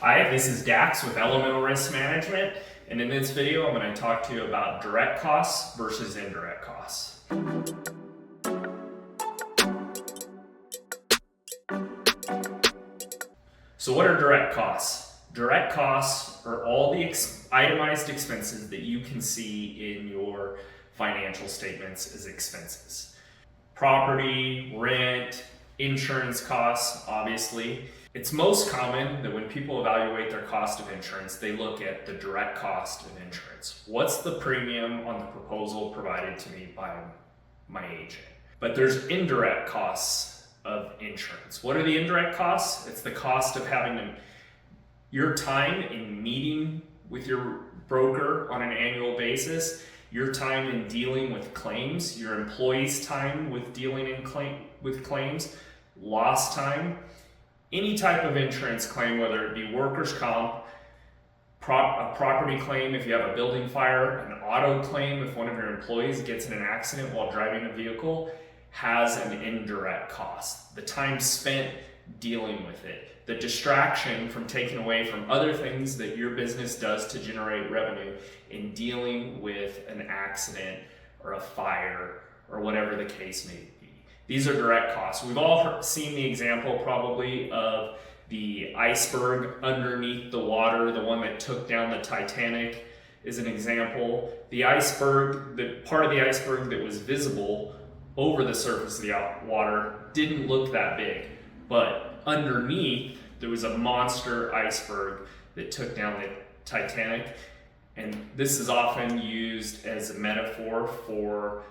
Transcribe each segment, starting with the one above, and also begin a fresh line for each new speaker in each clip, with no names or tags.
Hi, this is Dax with Elemental Risk Management, and in this video I'm going to talk to you about direct costs versus indirect costs. So what are direct costs? Direct costs are all the itemized expenses that you can see in your financial statements as expenses. Property, rent, insurance costs, obviously. It's most common that when people evaluate their cost of insurance, they look at the direct cost of insurance. What's the premium on the proposal provided to me by my agent? But there's indirect costs of insurance. What are the indirect costs? It's the cost of having your time in meeting with your broker on an annual basis, your time in dealing with claims, your employees' time with dealing with claims, lost time, any type of insurance claim, whether it be workers' comp, a property claim if you have a building fire, an auto claim if one of your employees gets in an accident while driving a vehicle, has an indirect cost. The time spent dealing with it, the distraction from taking away from other things that your business does to generate revenue in dealing with an accident or a fire or whatever the case may be. These are direct costs. We've all seen the example probably of the iceberg underneath the water, the one that took down the Titanic is an example. The iceberg, the part of the iceberg that was visible over the surface of the water didn't look that big, but underneath there was a monster iceberg that took down the Titanic. And this is often used as a metaphor for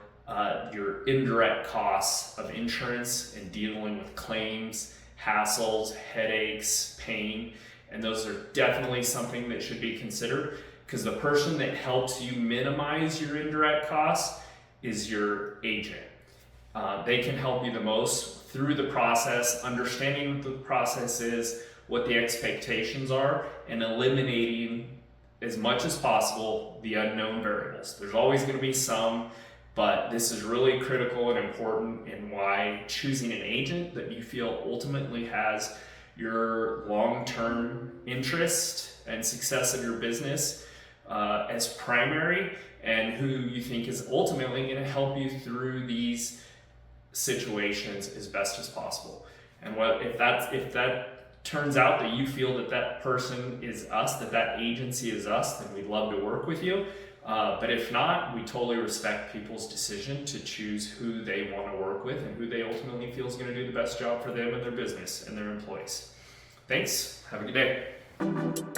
your indirect costs of insurance and dealing with claims, hassles, headaches, pain, and those are definitely something that should be considered, because the person that helps you minimize your indirect costs is your agent. They can help you the most through the process, understanding what the process is, what the expectations are, and eliminating as much as possible the unknown variables. There's always going to be some, but this is really critical and important in why choosing an agent that you feel ultimately has your long-term interest and success of your business as primary, and who you think is ultimately going to help you through these situations as best as possible. And if that turns out that you feel that that person is us, that agency is us, then we'd love to work with you. But if not, we totally respect people's decision to choose who they want to work with and who they ultimately feel is going to do the best job for them and their business and their employees. Thanks. Have a good day.